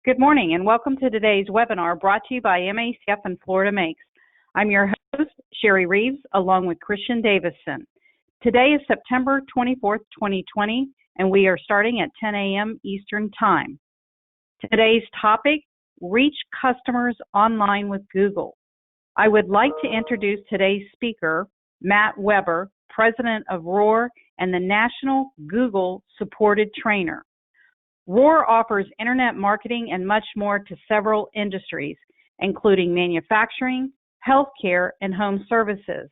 Good morning and welcome to today's webinar brought to you by MACF and Florida Makes. I'm your host, Sherry Reeves, along with Christian Davison. Today is September 24th, 2020, and we are starting at 10 a.m. Eastern Time. Today's topic, reach customers online with Google. I would like to introduce today's speaker, Matt Weber, President of Roar and the National Google Supported Trainer. Roar offers internet marketing and much more to several industries, including manufacturing, healthcare, and home services.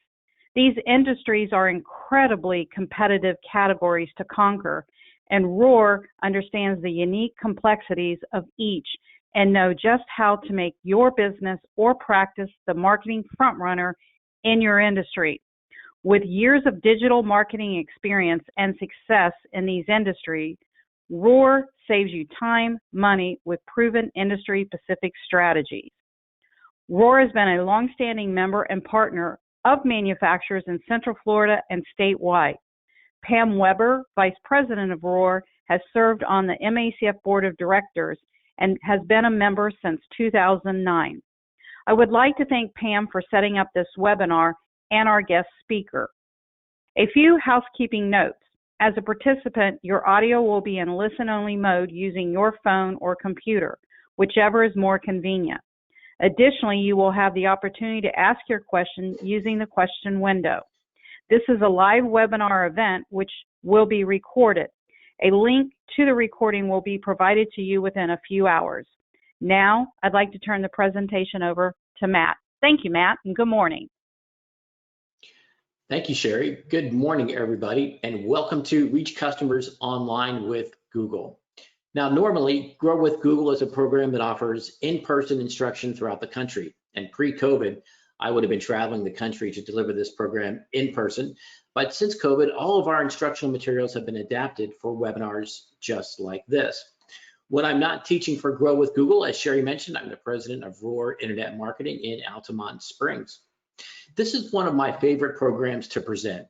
These industries are incredibly competitive categories to conquer, and Roar understands the unique complexities of each and know just how to make your business or practice the marketing frontrunner in your industry. With years of digital marketing experience and success in these industries, Roar saves you time, money with proven industry-specific strategies. Roar has been a long-standing member and partner of manufacturers in Central Florida and statewide. Pam Weber, Vice President of Roar, has served on the MACF Board of Directors and has been a member since 2009. I would like to thank Pam for setting up this webinar and our guest speaker. A few housekeeping notes. As a participant, your audio will be in listen-only mode using your phone or computer, whichever is more convenient. Additionally, you will have the opportunity to ask your question using the question window. This is a live webinar event which will be recorded. A link to the recording will be provided to you within a few hours. Now, I'd like to turn the presentation over to Matt. Thank you, Matt, and good morning. Thank you, Sherry. Good morning, everybody, and welcome to Reach Customers Online with Google. Now, normally, Grow with Google is a program that offers in-person instruction throughout the country. And pre-COVID, I would have been traveling the country to deliver this program in person. But since COVID, all of our instructional materials have been adapted for webinars just like this. When I'm not teaching for Grow with Google, as Sherry mentioned, I'm the president of Roar Internet Marketing in Altamont Springs. This is one of my favorite programs to present.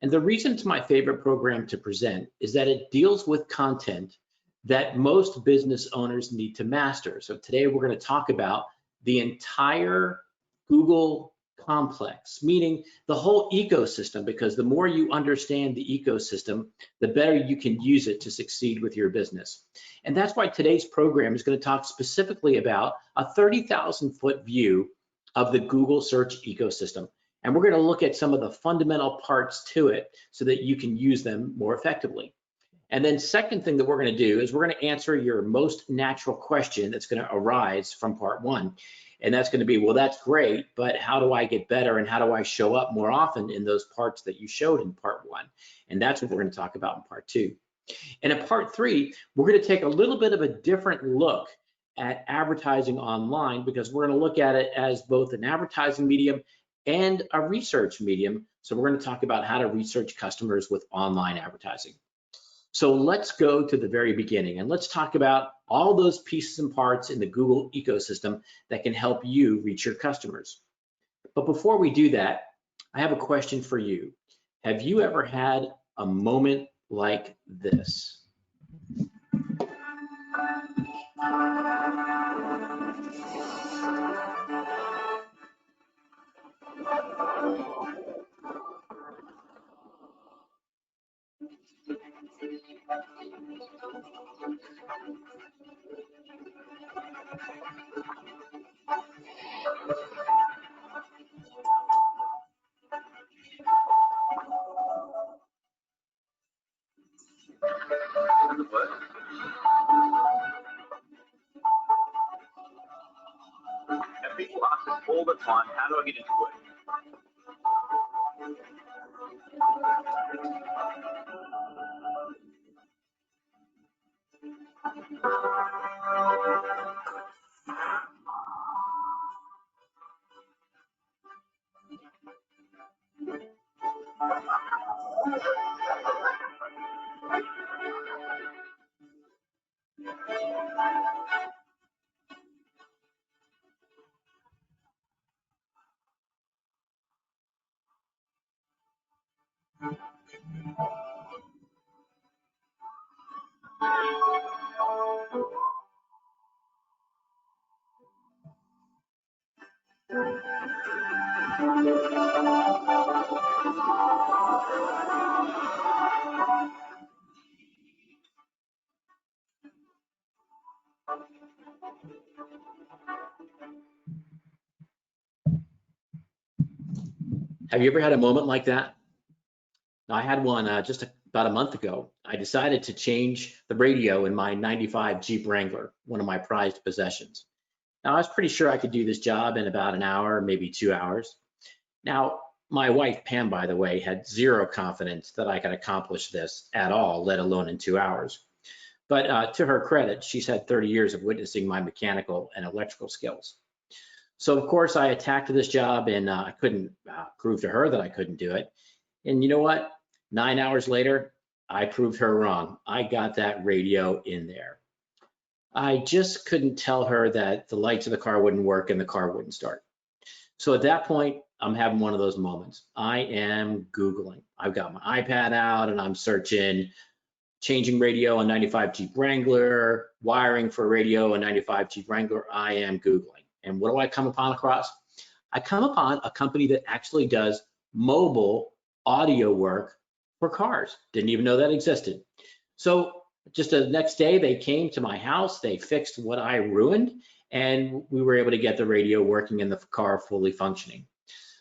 And the reason it's my favorite program to present is that it deals with content that most business owners need to master. So today we're going to talk about the entire Google complex, meaning the whole ecosystem, because the more you understand the ecosystem, the better you can use it to succeed with your business. And that's why today's program is going to talk specifically about a 30,000-foot view of the Google search ecosystem. And we're going to look at some of the fundamental parts to it so that you can use them more effectively. And then second thing that we're going to do is we're going to answer your most natural question that's going to arise from part one. And that's going to be, well, that's great, but how do I get better and how do I show up more often in those parts that you showed in part one? And that's what we're going to talk about in part two. And in part three, we're going to take a little bit of a different look at advertising online, because we're going to look at it as both an advertising medium and a research medium. So we're going to talk about how to research customers with online advertising. So let's go to the very beginning and let's talk about all those pieces and parts in the Google ecosystem that can help you reach your customers. But before we do that, I have a question for you. Have you ever had a moment like this? People ask us all the time, how do I get into it? Have you ever had a moment like that? I had one just about a month ago. I decided to change the radio in my 95 Jeep Wrangler, one of my prized possessions. Now, I was pretty sure I could do this job in about an hour, maybe 2 hours. Now, my wife, Pam, by the way, had zero confidence that I could accomplish this at all, let alone in 2 hours. But to her credit, she's had 30 years of witnessing my mechanical and electrical skills. So, of course, I attacked this job, and I couldn't prove to her that I couldn't do it. And you know what? 9 hours later, I proved her wrong. I got that radio in there. I just couldn't tell her that the lights of the car wouldn't work and the car wouldn't start. So at that point, I'm having one of those moments. I am Googling. I've got my iPad out and I'm searching changing radio on 95 Jeep Wrangler, wiring for radio on 95 Jeep Wrangler. I am Googling. And what do I come upon across? I come upon a company that actually does mobile audio work for cars. Didn't even know that existed. So just the next day, they came to my house, they fixed what I ruined, and we were able to get the radio working and the car fully functioning.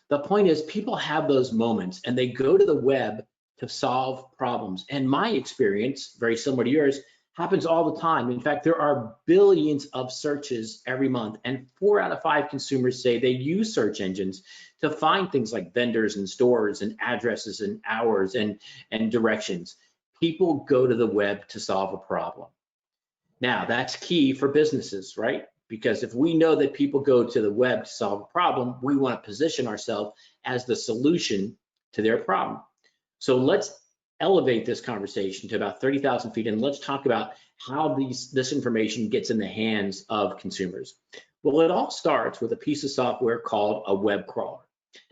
The point is, people have those moments and they go to the web to solve problems. And my experience, very similar to yours, happens all the time. In fact, there are billions of searches every month, and 4 out of 5 consumers say they use search engines to find things like vendors and stores and addresses and hours and directions. People go to the web to solve a problem. Now, that's key for businesses, right? Because if we know that people go to the web to solve a problem, we want to position ourselves as the solution to their problem. So let's elevate this conversation to about 30,000 feet, and let's talk about how this information gets in the hands of consumers. Well, it all starts with a piece of software called a web crawler.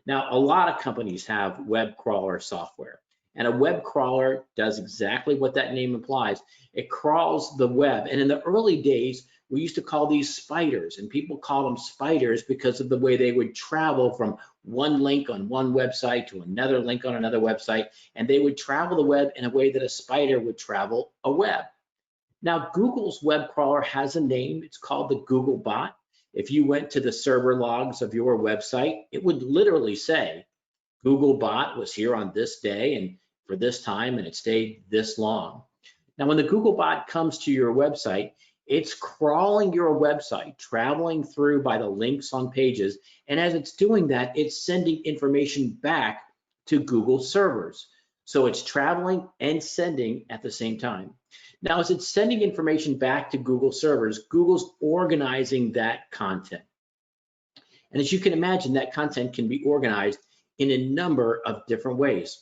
Now, a lot of companies have web crawler software, and a web crawler does exactly what that name implies. It crawls the web, and in the early days, we used to call these spiders, and people call them spiders because of the way they would travel from one link on one website to another link on another website, and they would travel the web in a way that a spider would travel a web. Now, Google's web crawler has a name. It's called the Google bot. If you went to the server logs of your website, it would literally say, Google bot was here on this day and for this time, and it stayed this long. Now, when the Google bot comes to your website, it's crawling your website, traveling through by the links on pages, and as it's doing that, it's sending information back to Google servers. So it's traveling and sending at the same time. Now, as it's sending information back to Google servers, Google's organizing that content. And as you can imagine, that content can be organized in a number of different ways.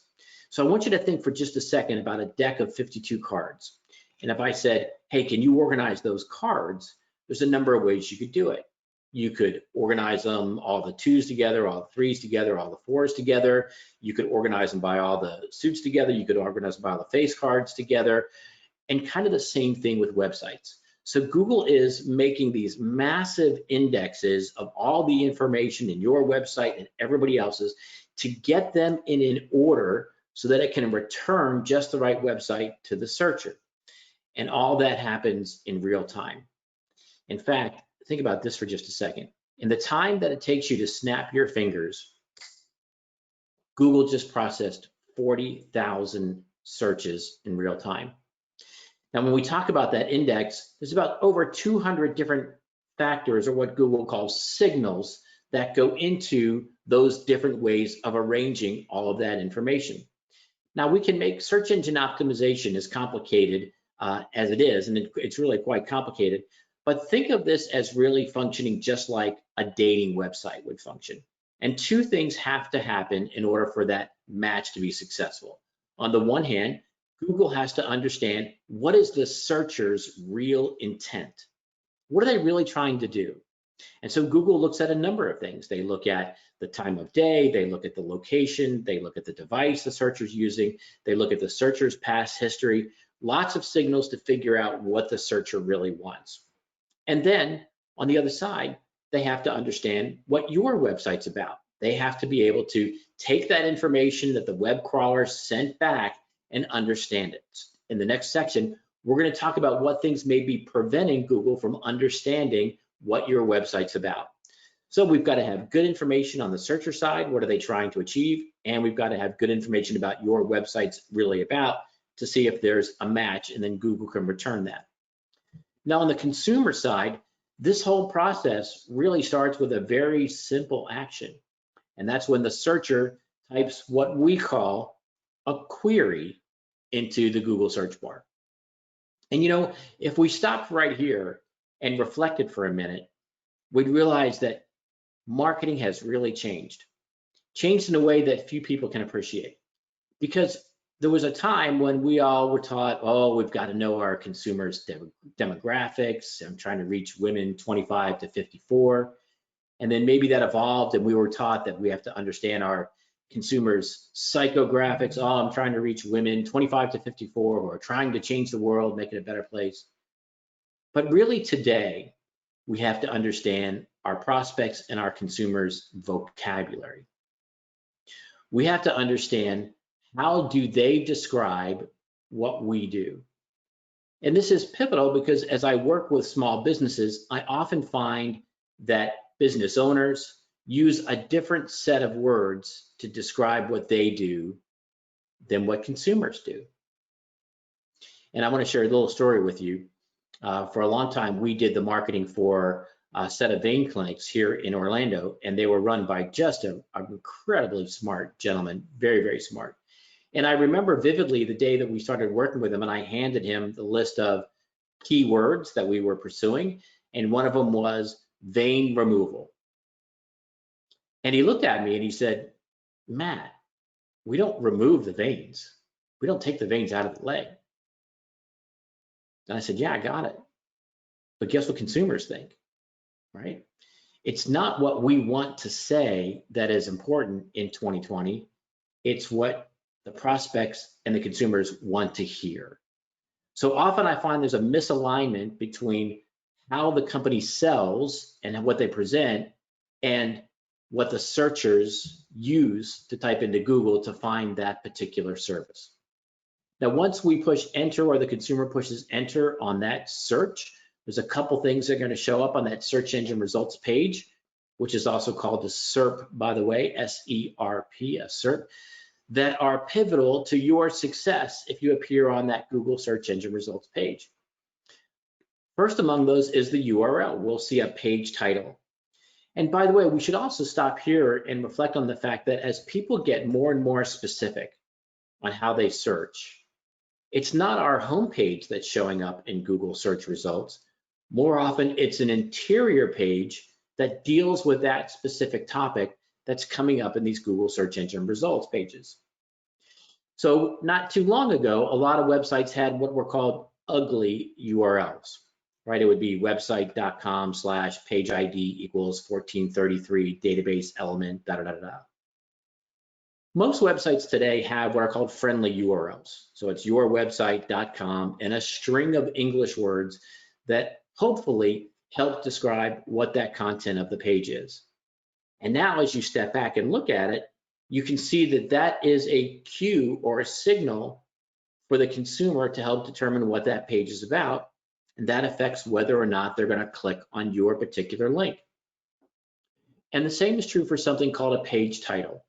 So I want you to think for just a second about a deck of 52 cards. And if I said, hey, can you organize those cards? There's a number of ways you could do it. You could organize them all the 2s together, all the 3s together, all the 4s together. You could organize them by all the suits together. You could organize them by all the face cards together. And kind of the same thing with websites. So Google is making these massive indexes of all the information in your website and everybody else's to get them in an order so that it can return just the right website to the searcher. And all that happens in real time. In fact, think about this for just a second. In the time that it takes you to snap your fingers, Google just processed 40,000 searches in real time. Now, when we talk about that index, there's about over 200 different factors, or what Google calls signals, that go into those different ways of arranging all of that information. Now, we can make search engine optimization as complicated as it is, and it's really quite complicated, but think of this as really functioning just like a dating website would function. And two things have to happen in order for that match to be successful. On the one hand, Google has to understand what is the searcher's real intent. What are they really trying to do? And so Google looks at a number of things. They look at the time of day, they look at the location, they look at the device the searcher's using, they look at the searcher's past history, lots of signals to figure out what the searcher really wants. And then on the other side, they have to understand what your website's about. They have to be able to take that information that the web crawler sent back and understand it. In the next section, we're going to talk about what things may be preventing Google from understanding what your website's about. So we've got to have good information on the searcher side. What are they trying to achieve? And we've got to have good information about your website's really about to see if there's a match, and then Google can return that. Now on the consumer side, this whole process really starts with a very simple action. And that's when the searcher types what we call a query into the Google search bar. And you know, if we stopped right here and reflected for a minute, we'd realize that marketing has really changed in a way that few people can appreciate. Because there was a time when we all were taught, oh, we've got to know our consumers' demographics. I'm trying to reach women 25 to 54. And then maybe that evolved and we were taught that we have to understand our consumers' psychographics. Oh, I'm trying to reach women 25 to 54 who are trying to change the world, make it a better place. But really today, we have to understand our prospects and our consumers' vocabulary. We have to understand, how do they describe what we do? And this is pivotal because as I work with small businesses, I often find that business owners use a different set of words to describe what they do than what consumers do. And I want to share a little story with you. For a long time, we did the marketing for a set of vein clinics here in Orlando, and they were run by just an incredibly smart gentleman, very, very smart. And I remember vividly the day that we started working with him, and I handed him the list of keywords that we were pursuing, and one of them was vein removal. And he looked at me and he said, Matt, we don't remove the veins. We don't take the veins out of the leg. And I said, yeah, I got it. But guess what consumers think, right? It's not what we want to say that is important in 2020. It's what the prospects and the consumers want to hear. So often I find there's a misalignment between how the company sells and what they present and what the searchers use to type into Google to find that particular service. Now, once we push enter or the consumer pushes enter on that search, there's a couple things that are going to show up on that search engine results page, which is also called the SERP, by the way, S-E-R-P, a SERP, that are pivotal to your success if you appear on that Google search engine results page. First among those is the URL. We'll see a page title. And by the way, we should also stop here and reflect on the fact that as people get more and more specific on how they search, it's not our homepage that's showing up in Google search results. More often, it's an interior page that deals with that specific topic that's coming up in these Google search engine results pages. So not too long ago, a lot of websites had what were called ugly URLs, right? It would be website.com/page ID equals 1433 database element, da da da da. Most websites today have what are called friendly URLs. So it's yourwebsite.com and a string of English words that hopefully help describe what that content of the page is. And now as you step back and look at it, you can see that that is a cue or a signal for the consumer to help determine what that page is about. And that affects whether or not they're going to click on your particular link. And the same is true for something called a page title.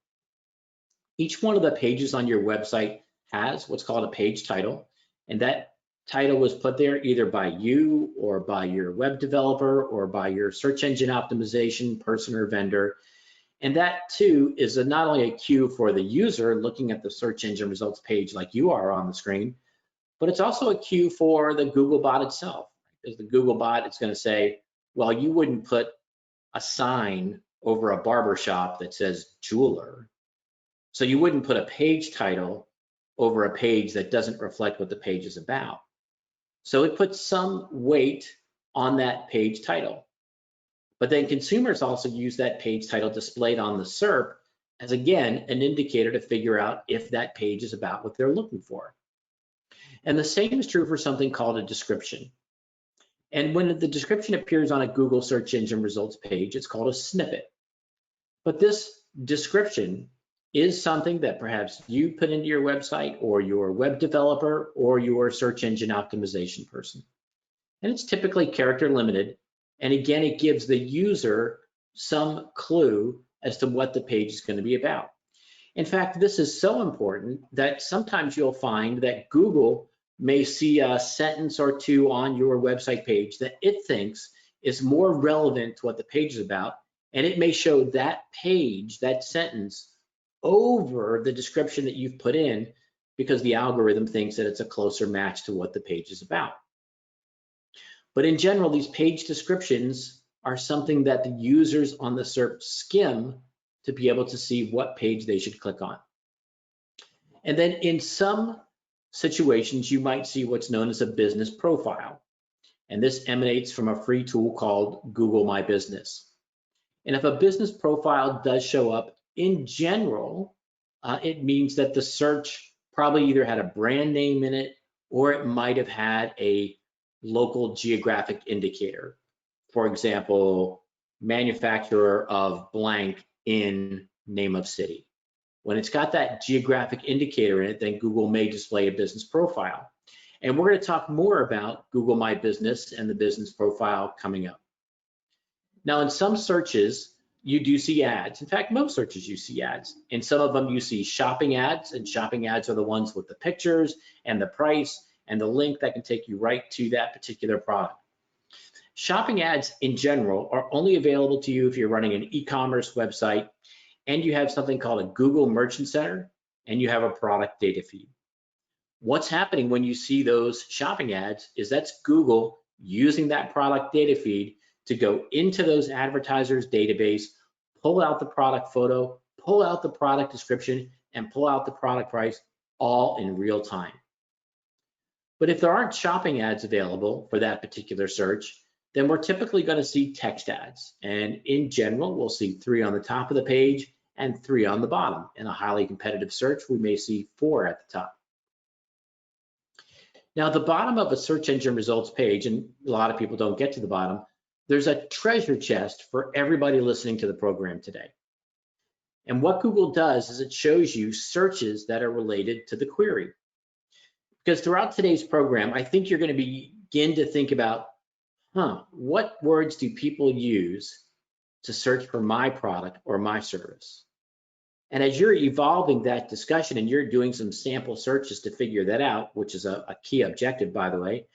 Each one of the pages on your website has what's called a page title, and that title was put there either by you or by your web developer or by your search engine optimization person or vendor. And that too is not only a cue for the user looking at the search engine results page like you are on the screen, but it's also a cue for the Google bot itself. Because the Google bot, it's going to say, well, you wouldn't put a sign over a barber shop that says jeweler. So you wouldn't put a page title over a page that doesn't reflect what the page is about. So it puts some weight on that page title. But then consumers also use that page title displayed on the SERP as, again, an indicator to figure out if that page is about what they're looking for. And the same is true for something called a description. And when the description appears on a Google search engine results page, it's called a snippet. But this description is something that perhaps you put into your website, or your web developer, or your search engine optimization person. And it's typically character limited. And again, it gives the user some clue as to what the page is going to be about. In fact, this is so important that sometimes you'll find that Google may see a sentence or two on your website page that it thinks is more relevant to what the page is about, and it may show that page, that sentence, over the description that you've put in, because the algorithm thinks that it's a closer match to what the page is about. But in general, these page descriptions are something that the users on the SERP skim to be able to see what page they should click on. And then in some situations, you might see what's known as a business profile. And this emanates from a free tool called Google My Business. And if a business profile does show up, in general, it means that the search probably either had a brand name in it, or it might have had a local geographic indicator. For example, manufacturer of blank in name of city. When it's got that geographic indicator in it, then Google may display a business profile. And we're going to talk more about Google My Business and the business profile coming up. Now, in some searches, you do see ads. In fact, most searches you see ads. In some of them, you see shopping ads, and shopping ads are the ones with the pictures and the price and the link that can take you right to that particular product. Shopping ads in general are only available to you if you're running an e-commerce website and you have something called a Google Merchant Center and you have a product data feed. What's happening when you see those shopping ads is that's Google using that product data feed to go into those advertisers' database, pull out the product photo, pull out the product description, and pull out the product price, all in real time. But if there aren't shopping ads available for that particular search, then we're typically going to see text ads. And in general, we'll see 3 on the top of the page and 3 on the bottom. In a highly competitive search, we may see 4 at the top. Now, the bottom of a search engine results page, and a lot of people don't get to the bottom, there's a treasure chest for everybody listening to the program today. And what Google does is it shows you searches that are related to the query. Because throughout today's program, I think you're going to begin to think about, what words do people use to search for my product or my service? And as you're evolving that discussion and you're doing some sample searches to figure that out, which is a key objective, by the way,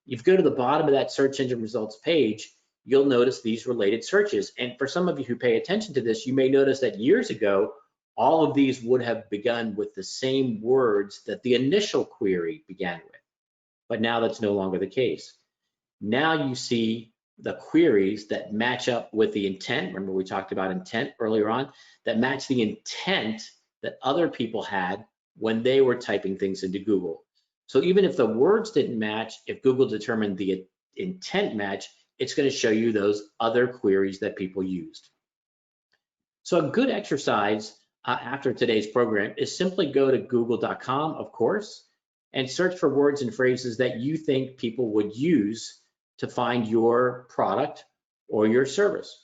if you go to the bottom of that search engine results page, you'll notice these related searches. And for some of you who pay attention to this, you may notice that years ago, all of these would have begun with the same words that the initial query began with. But now that's no longer the case. Now you see the queries that match up with the intent. Remember, we talked about intent earlier on, that match the intent that other people had when they were typing things into Google. So even if the words didn't match, if Google determined the intent match, it's going to show you those other queries that people used. So a good exercise after today's program is simply go to google.com, of course, and search for words and phrases that you think people would use to find your product or your service.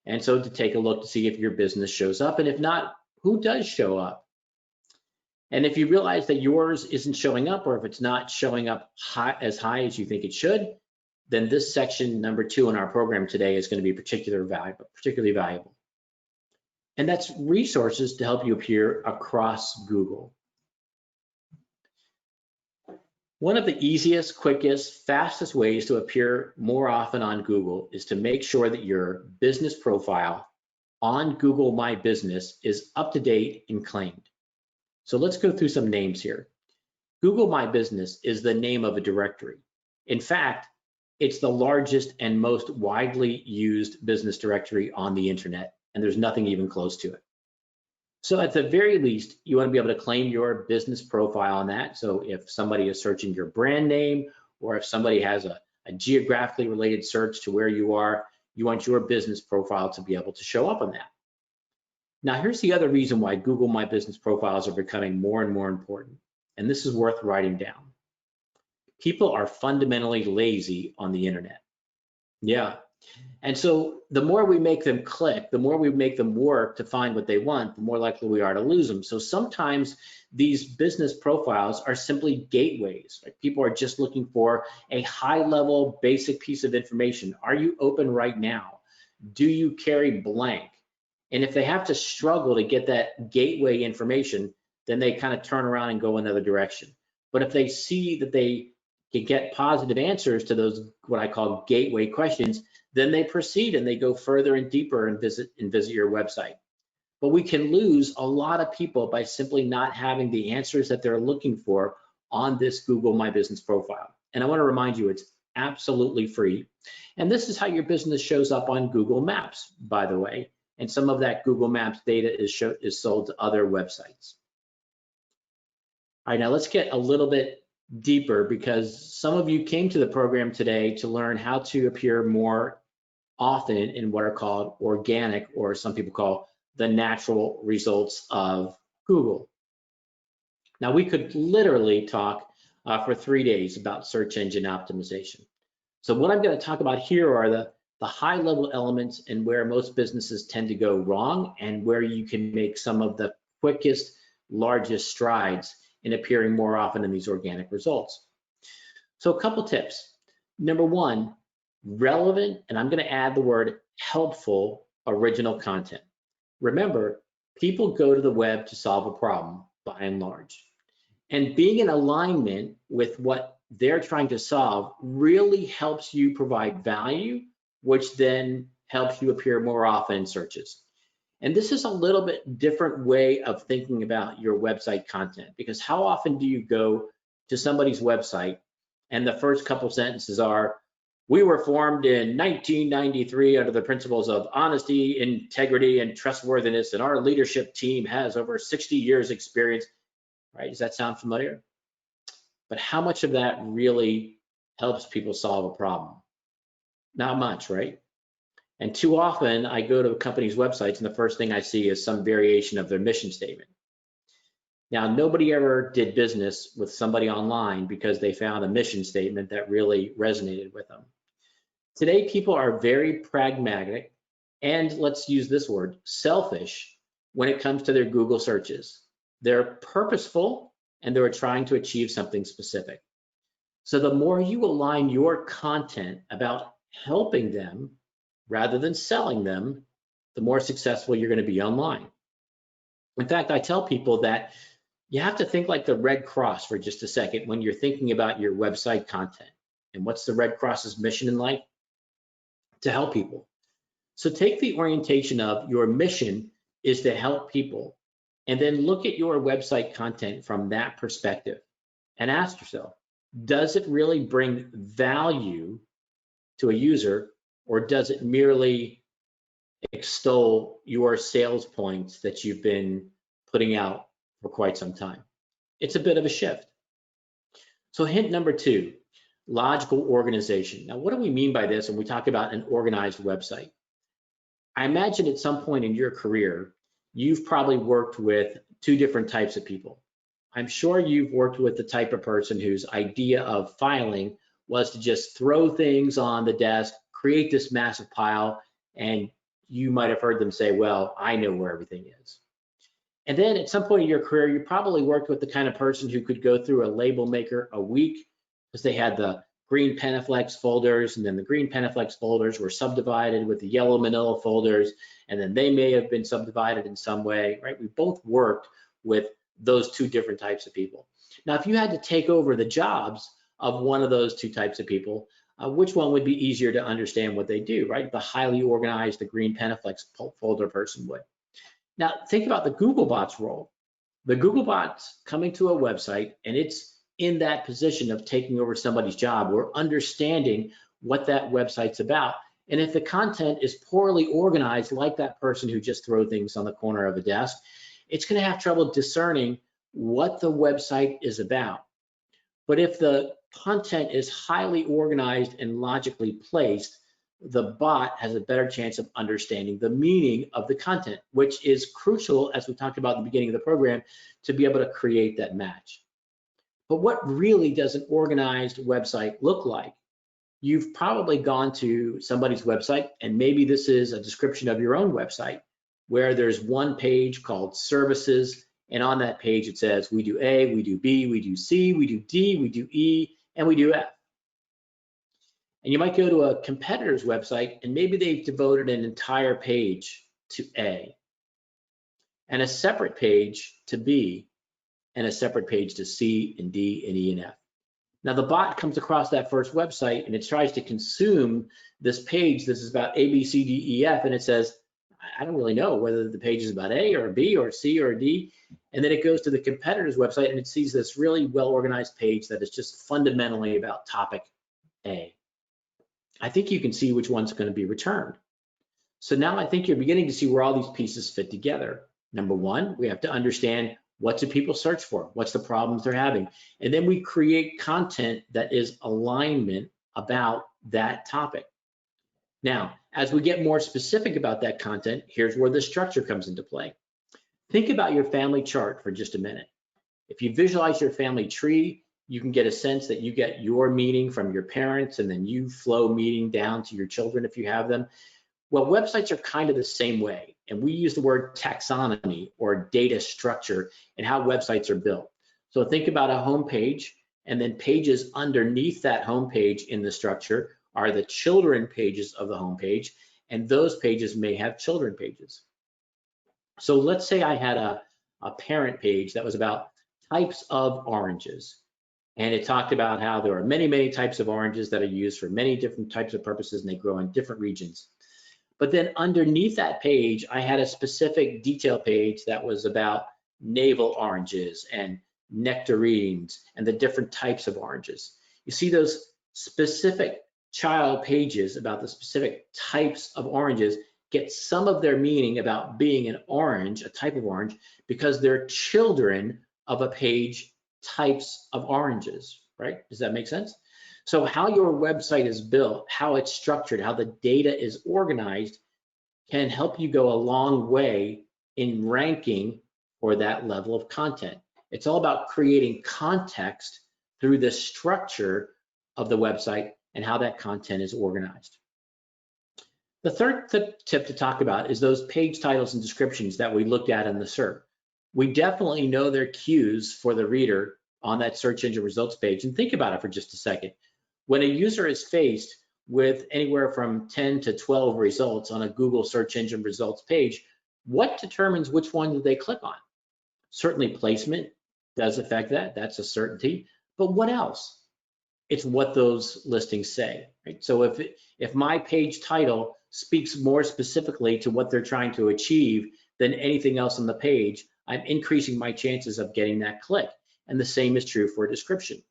And so to take a look to see if your business shows up, and if not, who does show up? And if you realize that yours isn't showing up, or if it's not showing up as high as you think it should, then this section number 2 in our program today is going to be particularly valuable. And that's resources to help you appear across Google. One of the easiest, quickest, fastest ways to appear more often on Google is to make sure that your business profile on Google My Business is up to date and claimed. So let's go through some names here. Google My Business is the name of a directory. In fact, it's the largest and most widely used business directory on the internet, and there's nothing even close to it. So at the very least, you want to be able to claim your business profile on that. So if somebody is searching your brand name, or if somebody has a geographically related search to where you are, you want your business profile to be able to show up on that. Now, here's the other reason why Google My Business profiles are becoming more and more important, and this is worth writing down. People are fundamentally lazy on the internet. Yeah, And so the more we make them click, the more we make them work to find what they want, the more likely we are to lose them. So sometimes these business profiles are simply gateways. Right? People are just looking for a high-level basic piece of information. Are you open right now? Do you carry blank? And if they have to struggle to get that gateway information, then they kind of turn around and go another direction. But if they see that they can get positive answers to those, what I call gateway questions, then they proceed and they go further and deeper and visit your website. But we can lose a lot of people by simply not having the answers that they're looking for on this Google My Business profile. And I want to remind you, it's absolutely free. And this is how your business shows up on Google Maps, by the way. And some of that Google Maps data is sold to other websites. All right, now let's get a little bit deeper, because some of you came to the program today to learn how to appear more often in what are called organic, or some people call the natural results of Google. Now, we could literally talk for 3 days about search engine optimization. So what I'm going to talk about here are the high-level elements and where most businesses tend to go wrong, and where you can make some of the quickest, largest strides in appearing more often in these organic results. So a couple tips. Number one, relevant, and I'm going to add the word helpful, original content. Remember, people go to the web to solve a problem, by and large. And being in alignment with what they're trying to solve really helps you provide value, which then helps you appear more often in searches. And this is a little bit different way of thinking about your website content, because how often do you go to somebody's website and the first couple sentences are, "We were formed in 1993 under the principles of honesty, integrity, and trustworthiness, and our leadership team has over 60 years experience," right? Does that sound familiar? But how much of that really helps people solve a problem? Not much, right? And too often I go to a company's websites and the first thing I see is some variation of their mission statement. Now, nobody ever did business with somebody online because they found a mission statement that really resonated with them. Today, people are very pragmatic and, let's use this word, selfish when it comes to their Google searches. They're purposeful and they're trying to achieve something specific. So the more you align your content about helping them rather than selling them, the more successful you're going to be online. In fact, I tell people that you have to think like the Red Cross for just a second when you're thinking about your website content. And what's the Red Cross's mission in life? To help people. So take the orientation of your mission is to help people, and then look at your website content from that perspective and ask yourself, does it really bring value to a user, or does it merely extol your sales points that you've been putting out for quite some time? It's a bit of a shift. So hint number two, logical organization. Now, what do we mean by this when we talk about an organized website? I imagine at some point in your career, you've probably worked with two different types of people. I'm sure you've worked with the type of person whose idea of filing was to just throw things on the desk, create this massive pile, and you might have heard them say, well, I know where everything is. And then at some point in your career, you probably worked with the kind of person who could go through a label maker a week, because they had the green Penaflex folders, and then the green Penaflex folders were subdivided with the yellow manila folders, and then they may have been subdivided in some way, right? We both worked with those two different types of people. Now, if you had to take over the jobs of one of those two types of people, which one would be easier to understand what they do, right? The highly organized, the green Penaflex folder person would. Now, think about the Googlebot's role. The Googlebot's coming to a website, and it's in that position of taking over somebody's job or understanding what that website's about. And if the content is poorly organized, like that person who just throw things on the corner of a desk, it's going to have trouble discerning what the website is about. But if the content is highly organized and logically placed, the bot has a better chance of understanding the meaning of the content, which is crucial, as we talked about at the beginning of the program, to be able to create that match. But what really does an organized website look like? you've probably gone to somebody's website, and maybe this is a description of your own website, where there's one page called services, and on that page it says we do A, we do B, we do C, we do D, we do E, and we do F. And you might go to a competitor's website, and maybe they've devoted an entire page to A, and a separate page to B, and a separate page to C and D and E and F. Now the bot comes across that first website and it tries to consume this page. This is about A, B, C, D, E, F, and it says, I don't really know whether the page is about A or B or C or D. And then it goes to the competitor's website and it sees this really well-organized page that is just fundamentally about topic A. I think you can see which one's going to be returned. So now I think you're beginning to see where all these pieces fit together. Number one, we have to understand, what do people search for? What's the problems they're having? And then we create content that is alignment about that topic. Now, as we get more specific about that content, here's where the structure comes into play. Think about your family chart for just a minute. If you visualize your family tree, you can get a sense that you get your meaning from your parents, and then you flow meaning down to your children if you have them. Well, websites are kind of the same way, and we use the word taxonomy or data structure in how websites are built. So think about a home page, and then pages underneath that home page in the structure are the children pages of the home page, and those pages may have children pages. So let's say I had a parent page that was about types of oranges, and it talked about how there are many, many types of oranges that are used for many different types of purposes, and they grow in different regions. But then underneath that page, I had a specific detail page that was about navel oranges and nectarines and the different types of oranges. You see those specific child pages about the specific types of oranges get some of their meaning about being an orange, a type of orange, because they're children of a page types of oranges, right? Does that make sense? So how your website is built, how it's structured, how the data is organized can help you go a long way in ranking for that level of content. It's all about creating context through the structure of the website and how that content is organized. The third tip to talk about is those page titles and descriptions that we looked at in the SERP. We definitely know their cues for the reader on that search engine results page. And think about it for just a second. When a user is faced with anywhere from 10 to 12 results on a Google search engine results page, what determines which one do they click on? Certainly placement does affect that, that's a certainty, but what else? It's what those listings say, right? So if my page title speaks more specifically to what they're trying to achieve than anything else on the page, I'm increasing my chances of getting that click. And the same is true for a description.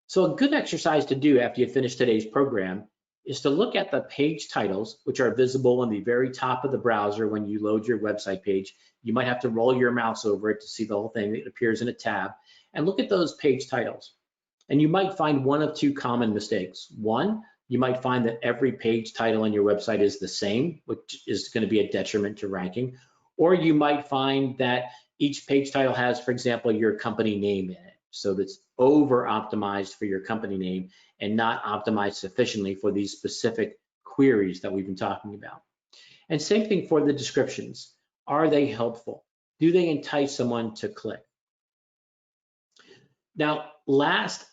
So a good exercise to do after you finish today's program is to look at the page titles, which are visible in the very top of the browser when you load your website page. You might have to roll your mouse over it to see the whole thing. It appears in a tab. And look at those page titles. And you might find one of two common mistakes. One, you might find that every page title on your website is the same, which is going to be a detriment to ranking. Or you might find that each page title has, for example, your company name in it. So that's over optimized for your company name and not optimized sufficiently for these specific queries that we've been talking about. And same thing for the descriptions. Are they helpful? Do they entice someone to click? Now, last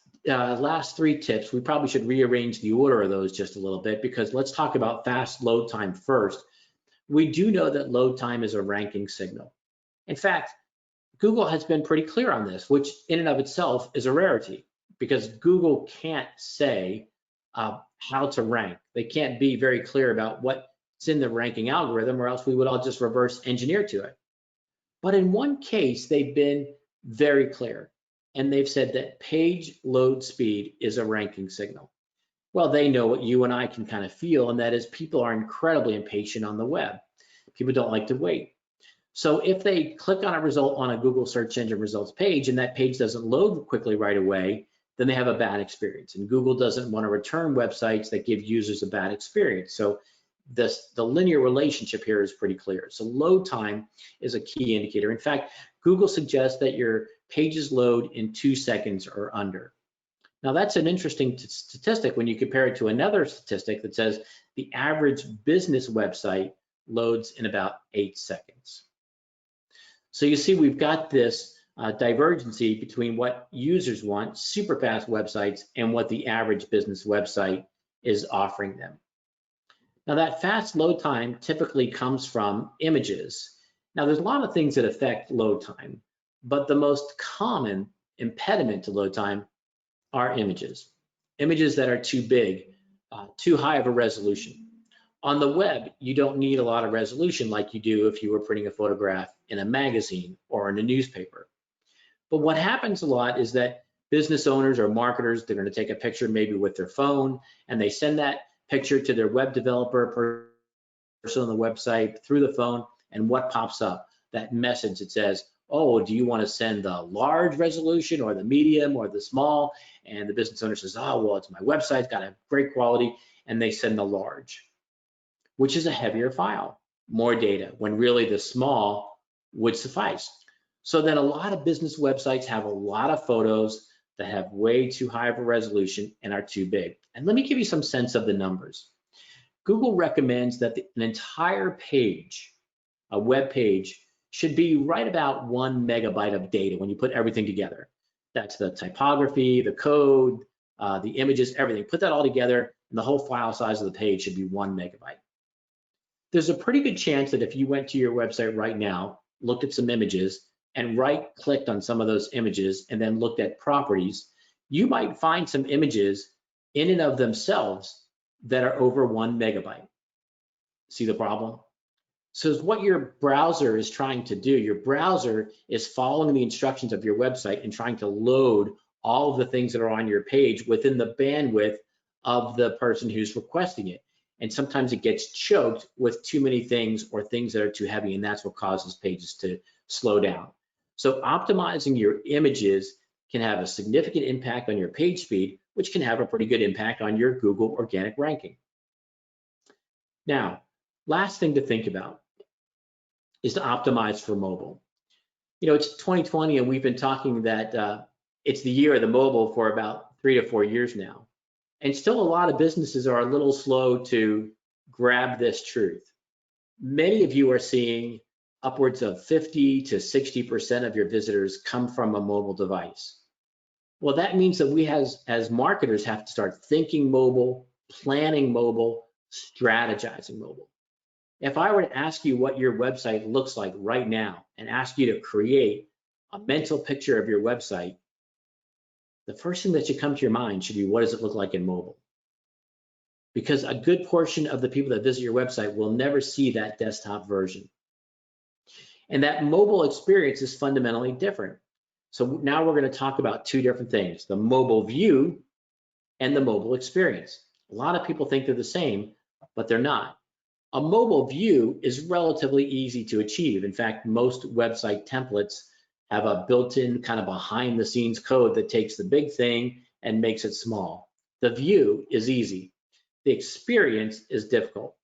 three tips, we probably should rearrange the order of those just a little bit, because let's talk about fast load time first. We do know that load time is a ranking signal. In fact, Google has been pretty clear on this, which in and of itself is a rarity, because Google can't say how to rank. They can't be very clear about what's in the ranking algorithm, or else we would all just reverse engineer to it. But in one case, they've been very clear, and they've said that page load speed is a ranking signal. Well, they know what you and I can kind of feel, and that is people are incredibly impatient on the web. People don't like to wait. So if they click on a result on a Google search engine results page and that page doesn't load quickly right away, then they have a bad experience. And Google doesn't want to return websites that give users a bad experience. So the linear relationship here is pretty clear. So load time is a key indicator. In fact, Google suggests that your pages load in 2 seconds or under. Now that's an interesting statistic when you compare it to another statistic that says the average business website loads in about 8 seconds. So you see we've got this divergency between what users want, super fast websites, and what the average business website is offering them. Now that fast load time typically comes from images. Now there's a lot of things that affect load time, but the most common impediment to load time are images. Images that are too big, too high of a resolution. On the web, you don't need a lot of resolution like you do if you were printing a photograph in a magazine or in a newspaper. But what happens a lot is that business owners or marketers, they're going to take a picture maybe with their phone, and they send that picture to their web developer, person on the website through the phone, and what pops up? That message that says, oh, do you want to send the large resolution or the medium or the small? And the business owner says, oh, well, it's my website, it's got a great quality, and they send the large, which is a heavier file, more data, when really the small would suffice. So then a lot of business websites have a lot of photos that have way too high of a resolution and are too big. And let me give you some sense of the numbers. Google recommends that an entire page, a web page, should be right about 1 megabyte of data when you put everything together. That's the typography, the code, the images, everything. Put that all together, and the whole file size of the page should be 1 megabyte. There's a pretty good chance that if you went to your website right now, looked at some images, and right-clicked on some of those images, and then looked at properties, you might find some images in and of themselves that are over 1 megabyte. See the problem? So what your browser is trying to do, your browser is following the instructions of your website and trying to load all of the things that are on your page within the bandwidth of the person who's requesting it. And sometimes it gets choked with too many things or things that are too heavy, and that's what causes pages to slow down. So optimizing your images can have a significant impact on your page speed, which can have a pretty good impact on your Google organic ranking. Now, last thing to think about is to optimize for mobile. You know, it's 2020 and we've been talking that it's the year of the mobile for about 3 to 4 years now. And still a lot of businesses are a little slow to grab this truth. Many of you are seeing upwards of 50 to 60% of your visitors come from a mobile device. Well, that means that we as marketers have to start thinking mobile, planning mobile, strategizing mobile. If I were to ask you what your website looks like right now and ask you to create a mental picture of your website, the first thing that should come to your mind should be, what does it look like in mobile? Because a good portion of the people that visit your website will never see that desktop version. And that mobile experience is fundamentally different. So now we're going to talk about two different things, the mobile view and the mobile experience. A lot of people think they're the same, but they're not. A mobile view is relatively easy to achieve. In fact, most website templates have a built-in kind of behind the scenes code that takes the big thing and makes it small. The view is easy. The experience is difficult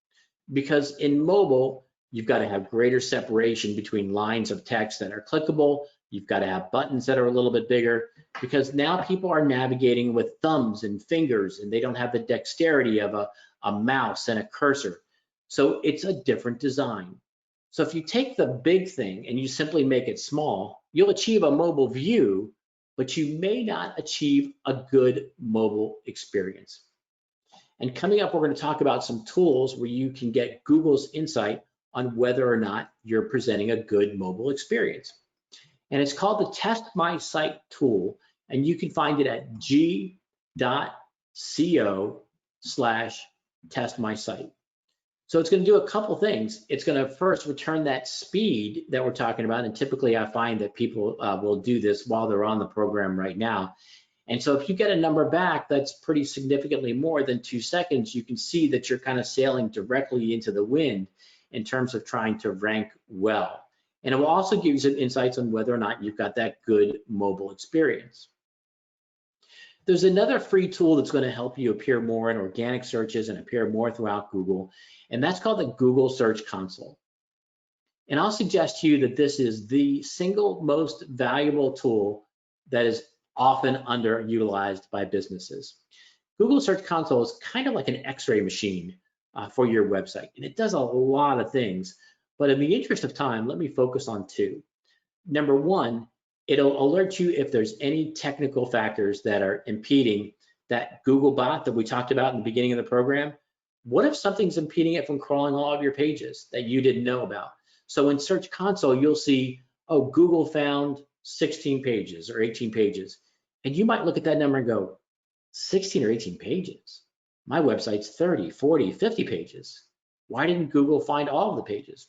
because in mobile, you've got to have greater separation between lines of text that are clickable. You've got to have buttons that are a little bit bigger because now people are navigating with thumbs and fingers and they don't have the dexterity of a mouse and a cursor. So it's a different design. So if you take the big thing and you simply make it small, you'll achieve a mobile view, but you may not achieve a good mobile experience. And coming up, we're going to talk about some tools where you can get Google's insight on whether or not you're presenting a good mobile experience. And it's called the Test My Site tool, and you can find it at g.co/testmysite. So it's going to do a couple things. It's going to first return that speed that we're talking about, and typically I find that people will do this while they're on the program right now. And so if you get a number back that's pretty significantly more than 2 seconds, you can see that you're kind of sailing directly into the wind in terms of trying to rank well. And it will also give you some insights on whether or not you've got that good mobile experience. There's another free tool that's going to help you appear more in organic searches and appear more throughout Google, and that's called the Google Search Console. And I'll suggest to you that this is the single most valuable tool that is often underutilized by businesses. Google Search Console is kind of like an X-ray machine for your website, and it does a lot of things. But in the interest of time, let me focus on two. Number one, it'll alert you if there's any technical factors that are impeding that Google bot that we talked about in the beginning of the program. What if something's impeding it from crawling all of your pages that you didn't know about? So in Search Console, you'll see, oh, Google found 16 pages or 18 pages. And you might look at that number and go, 16 or 18 pages? My website's 30, 40, 50 pages. Why didn't Google find all of the pages?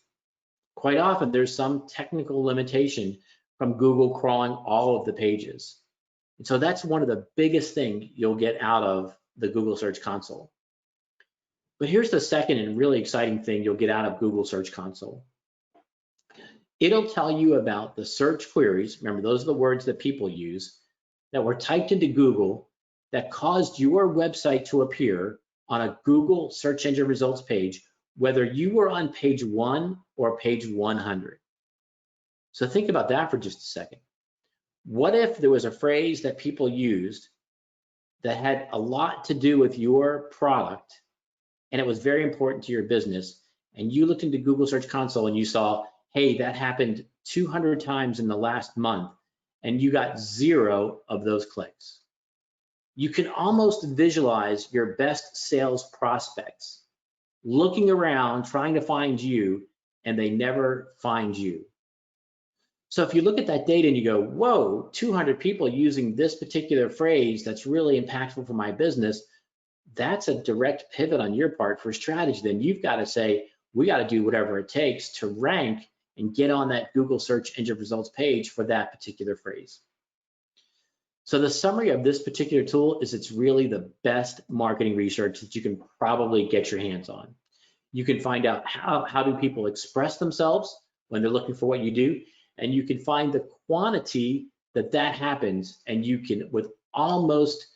Quite often, there's some technical limitation from Google crawling all of the pages. And so that's one of the biggest things you'll get out of the Google Search Console. But here's the second and really exciting thing you'll get out of Google Search Console. It'll tell you about the search queries, remember those are the words that people use, that were typed into Google that caused your website to appear on a Google search engine results page, whether you were on page 1 or page 100. So think about that for just a second. What if there was a phrase that people used that had a lot to do with your product and it was very important to your business, and you looked into Google Search Console and you saw, hey, that happened 200 times in the last month, and you got 0 of those clicks? You can almost visualize your best sales prospects looking around, trying to find you, and they never find you. So if you look at that data and you go, whoa, 200 people using this particular phrase that's really impactful for my business, that's a direct pivot on your part for strategy. Then you've got to say, we got to do whatever it takes to rank and get on that Google search engine results page for that particular phrase. So the summary of this particular tool is it's really the best marketing research that you can probably get your hands on. You can find out how do people express themselves when they're looking for what you do, and you can find the quantity that happens, and you can, with almost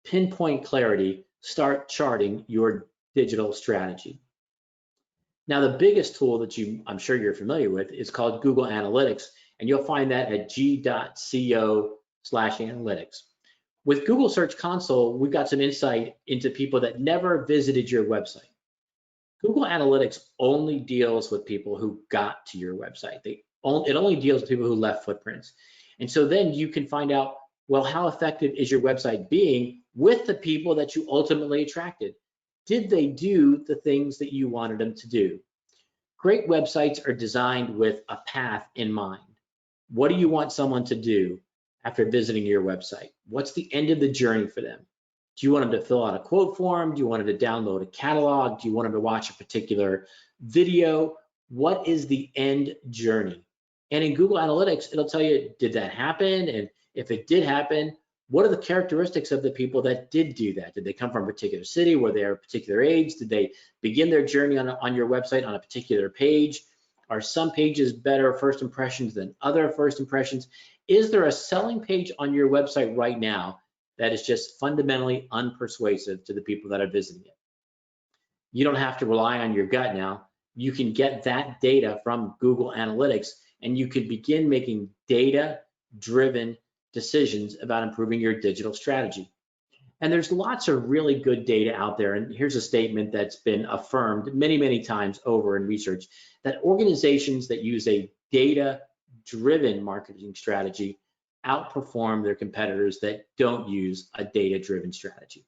pinpoint clarity, start charting your digital strategy. Now, the biggest tool that I'm sure you're familiar with is called Google Analytics, and you'll find that at g.co/analytics. With Google Search Console, we've got some insight into people that never visited your website. Google Analytics only deals with people who got to your website. It only deals with people who left footprints. And so then you can find out, well, how effective is your website being with the people that you ultimately attracted? Did they do the things that you wanted them to do? Great websites are designed with a path in mind. What do you want someone to do after visiting your website? What's the end of the journey for them? Do you want them to fill out a quote form? Do you want them to download a catalog? Do you want them to watch a particular video? What is the end journey? And in Google Analytics, it'll tell you, did that happen? And if it did happen, what are the characteristics of the people that did do that? Did they come from a particular city? Were they a particular age? Did they begin their journey on your website on a particular page? Are some pages better first impressions than other first impressions? Is there a selling page on your website right now that is just fundamentally unpersuasive to the people that are visiting it? You don't have to rely on your gut now. You can get that data from Google Analytics, and you can begin making data-driven decisions about improving your digital strategy. And there's lots of really good data out there. And here's a statement that's been affirmed many, many times over in research, that organizations that use a data-driven marketing strategy outperform their competitors that don't use a data-driven strategy.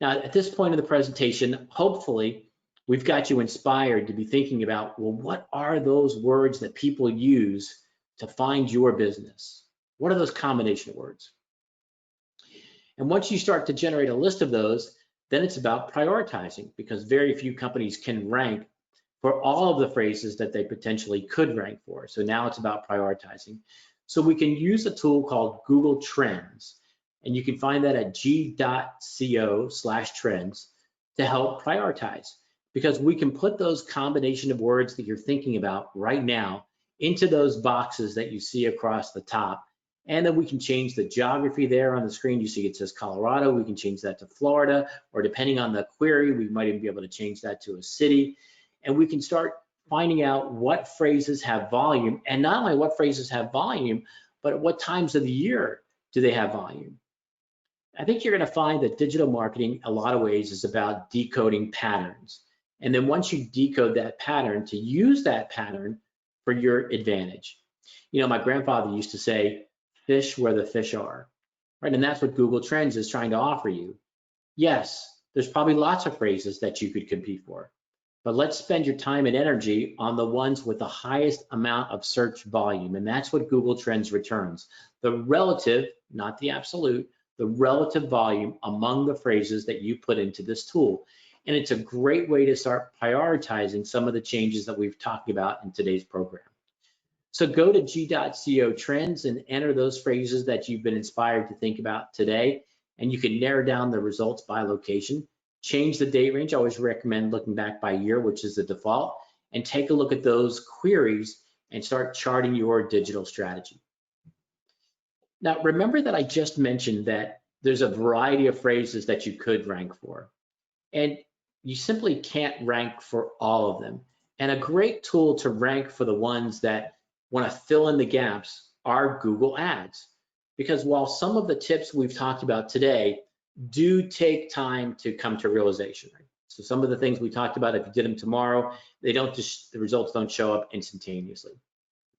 Now, at this point in the presentation, hopefully, we've got you inspired to be thinking about, well, what are those words that people use to find your business? What are those combination words? And once you start to generate a list of those, then it's about prioritizing, because very few companies can rank for all of the phrases that they potentially could rank for. So now it's about prioritizing. So we can use a tool called Google Trends, and you can find that at g.co/trends to help prioritize, because we can put those combination of words that you're thinking about right now into those boxes that you see across the top. And then we can change the geography there on the screen. You see it says Colorado, we can change that to Florida, or depending on the query, we might even be able to change that to a city. And we can start finding out what phrases have volume, and not only what phrases have volume, but at what times of the year do they have volume? I think you're going to find that digital marketing, a lot of ways, is about decoding patterns. And then once you decode that pattern, to use that pattern for your advantage. You know, my grandfather used to say, fish where the fish are, right? And that's what Google Trends is trying to offer you. Yes, there's probably lots of phrases that you could compete for, but let's spend your time and energy on the ones with the highest amount of search volume. And that's what Google Trends returns. The relative, not the absolute, the relative volume among the phrases that you put into this tool. And it's a great way to start prioritizing some of the changes that we've talked about in today's program. So go to g.co trends and enter those phrases that you've been inspired to think about today. And you can narrow down the results by location. Change the date range. I always recommend looking back by year, which is the default, and take a look at those queries and start charting your digital strategy. Now, remember that I just mentioned that there's a variety of phrases that you could rank for, and you simply can't rank for all of them. And a great tool to rank for the ones that want to fill in the gaps are Google Ads, because while some of the tips we've talked about today do take time to come to realization, right? So some of the things we talked about, if you did them tomorrow, the results don't show up instantaneously.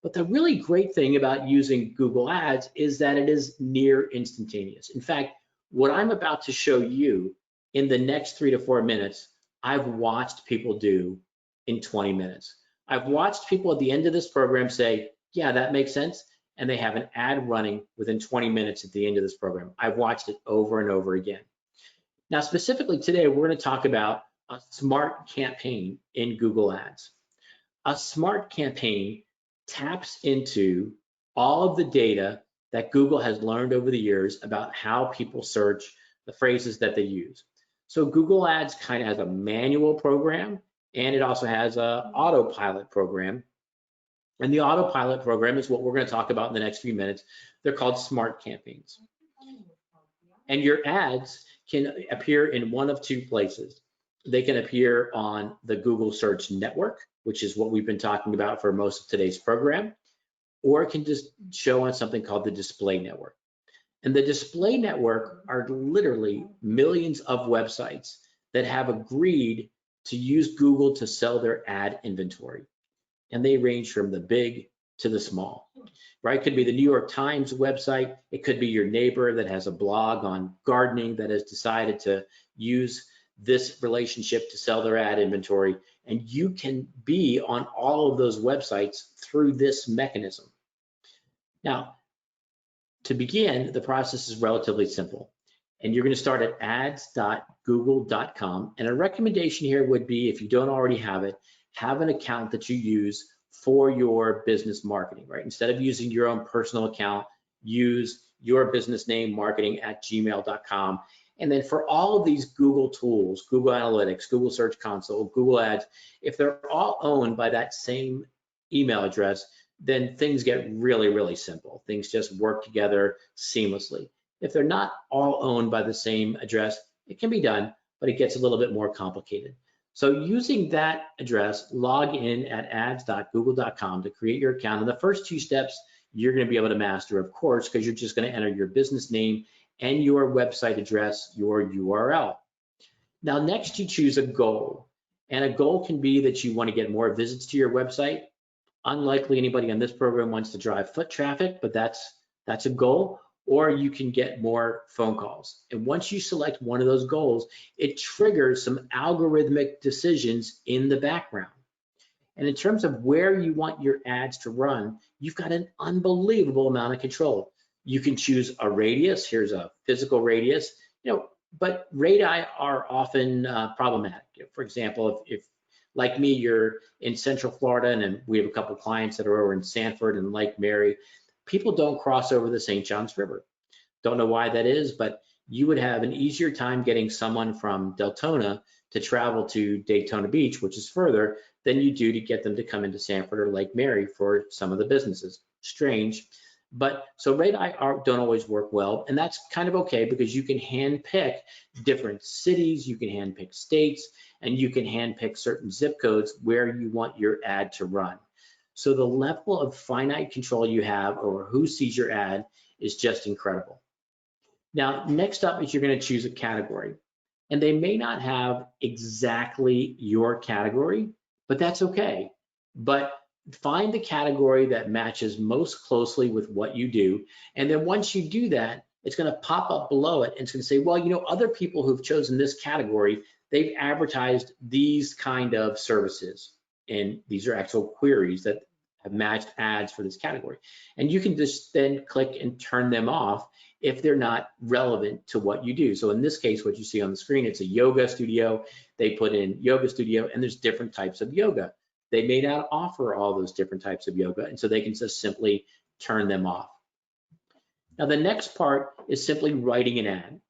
But the really great thing about using Google Ads is that it is near instantaneous. In fact, what I'm about to show you in the next 3 to 4 minutes, I've watched people do in 20 minutes. I've watched people at the end of this program say, yeah, that makes sense. And they have an ad running within 20 minutes at the end of this program. I've watched it over and over again. Now, specifically today, we're going to talk about a smart campaign in Google Ads. A smart campaign taps into all of the data that Google has learned over the years about how people search, the phrases that they use. So Google Ads kind of has a manual program, and it also has an autopilot program. And the autopilot program is what we're going to talk about in the next few minutes. They're called smart campaigns. And your ads can appear in one of two places. They can appear on the Google Search Network, which is what we've been talking about for most of today's program, or it can just show on something called the Display Network. And the Display Network are literally millions of websites that have agreed to use Google to sell their ad inventory. And they range from the big to the small, right? It could be the New York Times website. It could be your neighbor that has a blog on gardening that has decided to use this relationship to sell their ad inventory. And you can be on all of those websites through this mechanism. Now, to begin, the process is relatively simple. And you're going to start at ads.google.com. And a recommendation here would be, if you don't already have it, have an account that you use for your business marketing, right? Instead of using your own personal account, use your business name marketing@gmail.com. And then for all of these Google tools, Google Analytics, Google Search Console, Google Ads, if they're all owned by that same email address, then things get really, really simple. Things just work together seamlessly. If they're not all owned by the same address, it can be done, but it gets a little bit more complicated. So using that address, log in at ads.google.com to create your account. And the first 2 steps you're going to be able to master, of course, because you're just going to enter your business name and your website address, your URL. Now, next you choose a goal. And a goal can be that you want to get more visits to your website. Unlikely anybody on this program wants to drive foot traffic, but that's a goal. Or you can get more phone calls. And once you select one of those goals, it triggers some algorithmic decisions in the background. And in terms of where you want your ads to run, you've got an unbelievable amount of control. You can choose a radius. Here's a physical radius, but radii are often problematic. For example, if like me, you're in Central Florida, and we have a couple clients that are over in Sanford and Lake Mary, people don't cross over the St. Johns River. Don't know why that is, but you would have an easier time getting someone from Deltona to travel to Daytona Beach, which is further, than you do to get them to come into Sanford or Lake Mary for some of the businesses. Strange. But so radii don't always work well, and that's kind of okay because you can hand pick different cities, you can hand pick states, and you can hand pick certain zip codes where you want your ad to run. So the level of finite control you have over who sees your ad is just incredible. Now, next up is you're going to choose a category. And they may not have exactly your category, but that's okay. But find the category that matches most closely with what you do. And then once you do that, it's going to pop up below it and it's going to say, well, you know, other people who've chosen this category, they've advertised these kind of services. And these are actual queries that have matched ads for this category. And you can just then click and turn them off if they're not relevant to what you do. So in this case, what you see on the screen, it's a yoga studio. They put in yoga studio and there's different types of yoga. They may not offer all those different types of yoga, and so they can just simply turn them off. Now the next part is simply writing an ad.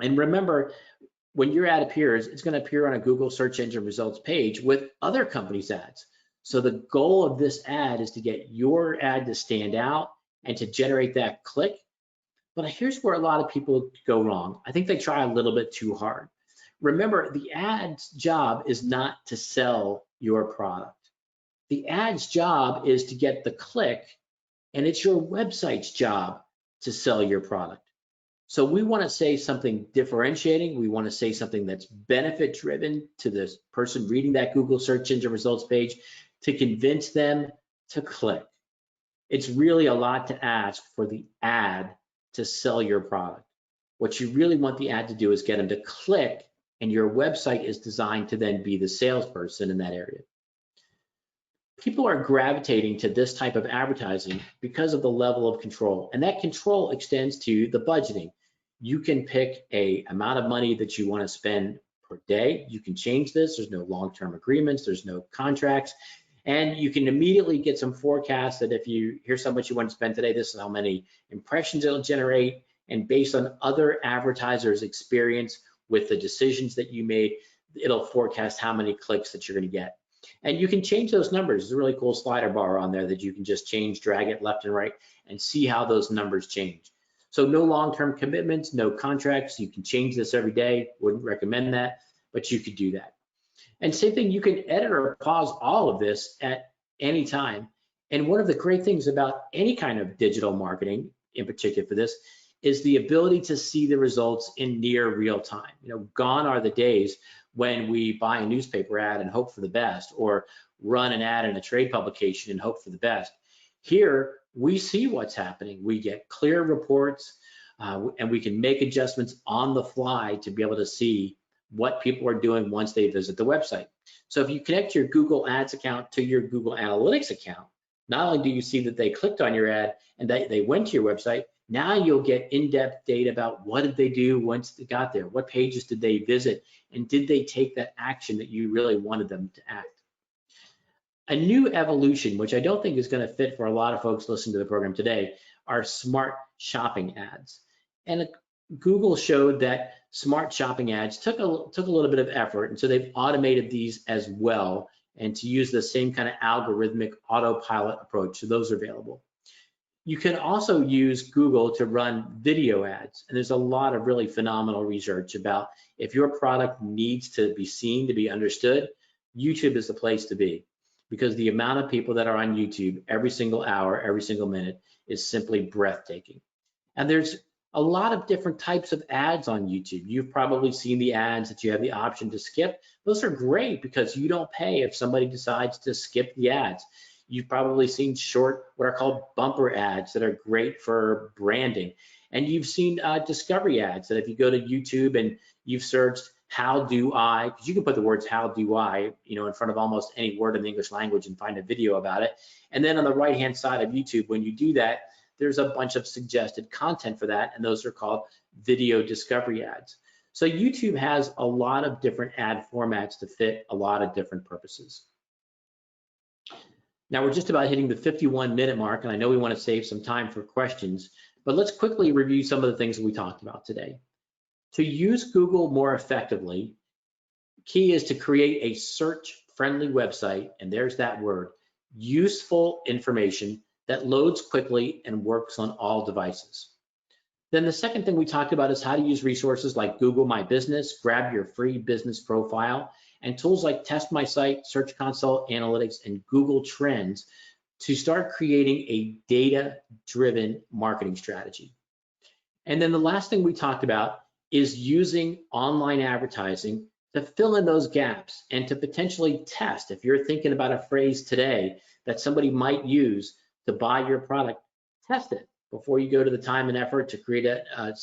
And remember, when your ad appears, it's going to appear on a Google search engine results page with other companies' ads. So the goal of this ad is to get your ad to stand out and to generate that click. But here's where a lot of people go wrong. I think they try a little bit too hard. Remember, the ad's job is not to sell your product. The ad's job is to get the click, and it's your website's job to sell your product. So we want to say something differentiating. We want to say something that's benefit driven to this person reading that Google search engine results page to convince them to click. It's really a lot to ask for the ad to sell your product. What you really want the ad to do is get them to click, and your website is designed to then be the salesperson in that area. People are gravitating to this type of advertising because of the level of control, and that control extends to the budgeting. You can pick an amount of money that you want to spend per day. You can change this. There's no long-term agreements. There's no contracts. And you can immediately get some forecasts that if you here's how much you want to spend today, this is how many impressions it'll generate. And based on other advertisers' experience with the decisions that you made, it'll forecast how many clicks that you're going to get. And you can change those numbers. There's a really cool slider bar on there that you can just change, drag it left and right, and see how those numbers change. So no long-term commitments, no contracts. You can change this every day. Wouldn't recommend that, but you could do that. And same thing, you can edit or pause all of this at any time. And one of the great things about any kind of digital marketing, in particular for this, is the ability to see the results in near real time. You know, gone are the days when we buy a newspaper ad and hope for the best, or run an ad in a trade publication and hope for the best. Here, we see what's happening. We get clear reports, and we can make adjustments on the fly to be able to see what people are doing once they visit the website. So if you connect your Google Ads account to your Google Analytics account, not only do you see that they clicked on your ad and they went to your website, now you'll get in-depth data about what did they do once they got there, what pages did they visit, and did they take that action that you really wanted them to act. A new evolution, which I don't think is going to fit for a lot of folks listening to the program today, are smart shopping ads. And Google showed that smart shopping ads took a little bit of effort, and so they've automated these as well, and to use the same kind of algorithmic autopilot approach. So those are available. You can also use Google to run video ads, and there's a lot of really phenomenal research about if your product needs to be seen, to be understood, YouTube is the place to be, because the amount of people that are on YouTube every single hour, every single minute is simply breathtaking. And there's a lot of different types of ads on YouTube. You've probably seen the ads that you have the option to skip. Those are great because you don't pay if somebody decides to skip the ads. You've probably seen short, what are called bumper ads that are great for branding. And you've seen discovery ads that if you go to YouTube and you've searched how do I, because you can put the words how do I, you know, in front of almost any word in the English language and find a video about it. And then on the right-hand side of YouTube, when you do that, there's a bunch of suggested content for that, and those are called video discovery ads. So YouTube has a lot of different ad formats to fit a lot of different purposes. Now we're just about hitting the 51-minute mark, and I know we want to save some time for questions, but let's quickly review some of the things that we talked about today. To use Google more effectively, key is to create a search-friendly website, and there's that word, useful information that loads quickly and works on all devices. Then the second thing we talked about is how to use resources like Google My Business, grab your free business profile, and tools like Test My Site, Search Console Analytics, and Google Trends to start creating a data-driven marketing strategy. And then the last thing we talked about is using online advertising to fill in those gaps and to potentially test. If you're thinking about a phrase today that somebody might use to buy your product, test it before you go to the time and effort to create a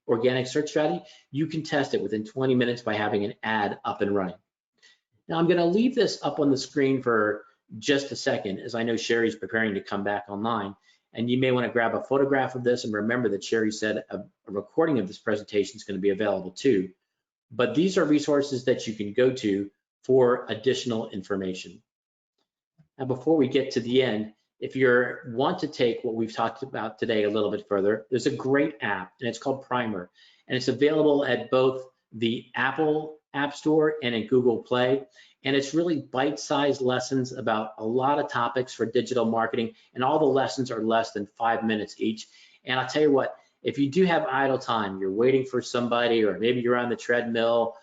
organic search strategy. You can test it within 20 minutes by having an ad up and running. Now I'm going to leave this up on the screen for just a second, as I know Sherry's preparing to come back online, and you may want to grab a photograph of this, and remember that Sherry said a recording of this presentation is going to be available too. But these are resources that you can go to for additional information. Now, before we get to the end, if you want to take what we've talked about today a little bit further, there's a great app, and it's called Primer, and it's available at both the Apple App Store and in Google Play. And it's really bite-sized lessons about a lot of topics for digital marketing, and all the lessons are less than 5 minutes each. And I'll tell you what, if you do have idle time, you're waiting for somebody, or maybe you're on the treadmill,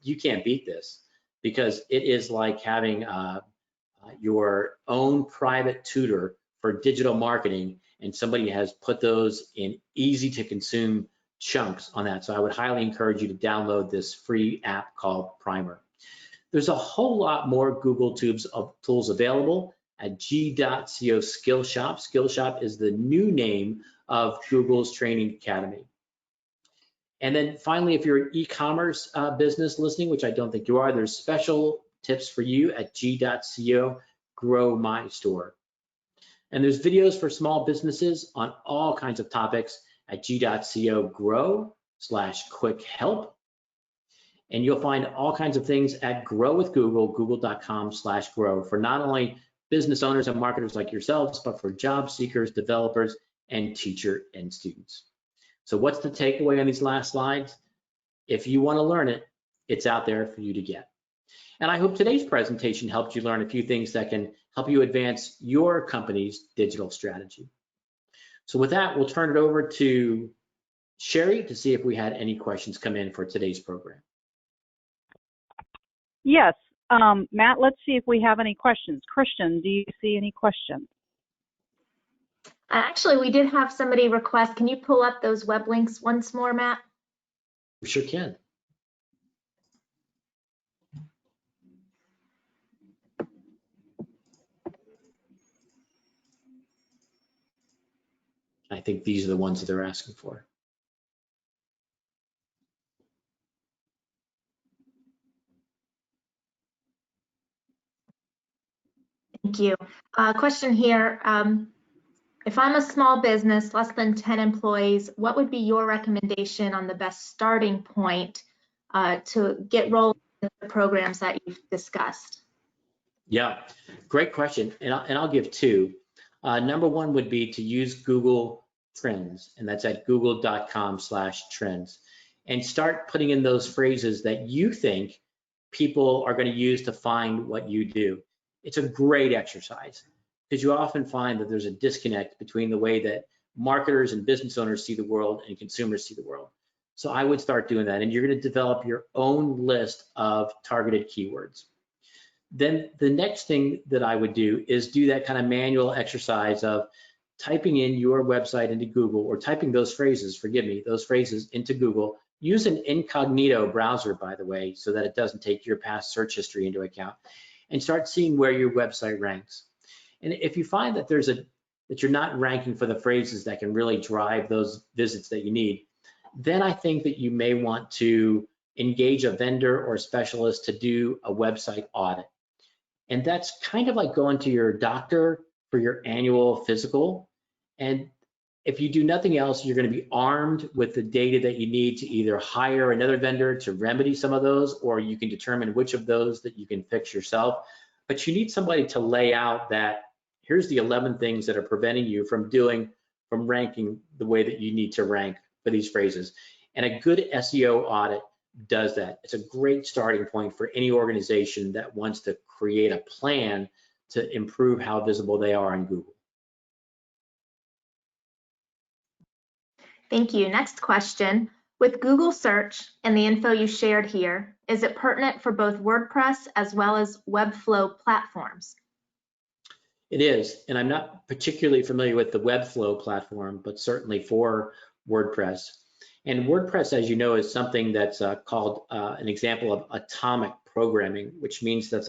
you can't beat this, because it is like having your own private tutor for digital marketing, and somebody has put those in easy to consume chunks on that. So I would highly encourage you to download this free app called Primer. There's a whole lot more Google tools available at g.co Skillshop. Skillshop is the new name of Google's training academy. And then finally, if you're an e-commerce business listening, which I don't think you are, there's special tips for you at g.co Grow My Store. And there's videos for small businesses on all kinds of topics at g.co grow/quick help. And you'll find all kinds of things at Grow with Google, google.com/grow, for not only business owners and marketers like yourselves, but for job seekers, developers, and teacher and students. So what's the takeaway on these last slides? If you want to learn it, it's out there for you to get. And I hope today's presentation helped you learn a few things that can help you advance your company's digital strategy. So with that, we'll turn it over to Sherry to see if we had any questions come in for today's program. Yes, Matt, let's see if we have any questions. Christian, do you see any questions? Actually, we did have somebody request, can you pull up those web links once more, Matt? We sure can. I think these are the ones that they're asking for. Thank you. Question here. If I'm a small business, less than 10 employees, what would be your recommendation on the best starting point to get rolling with the programs that you've discussed? Yeah, great question. And I'll give two. Number one would be to use Google Trends, and that's at google.com/trends, and start putting in those phrases that you think people are going to use to find what you do. It's a great exercise, because you often find that there's a disconnect between the way that marketers and business owners see the world and consumers see the world. So I would start doing that, and you're going to develop your own list of targeted keywords. Then the next thing that I would do is do that kind of manual exercise of typing in your website into Google, or typing those phrases, those phrases into Google. Use an incognito browser, by the way, so that it doesn't take your past search history into account, and start seeing where your website ranks. And if you find that that you're not ranking for the phrases that can really drive those visits that you need, then I think that you may want to engage a vendor or a specialist to do a website audit. And that's kind of like going to your doctor for your annual physical. And if you do nothing else, you're going to be armed with the data that you need to either hire another vendor to remedy some of those, or you can determine which of those that you can fix yourself. But you need somebody to lay out that here's the 11 things that are preventing you from ranking the way that you need to rank for these phrases. And a good SEO audit does that. It's a great starting point for any organization that wants to create a plan to improve how visible they are on Google. Thank you. Next question. With Google search and the info you shared here, is it pertinent for both WordPress as well as Webflow platforms? It is, and I'm not particularly familiar with the Webflow platform, but certainly for WordPress. And WordPress, as you know, is something that's called an example of atomic programming, which means that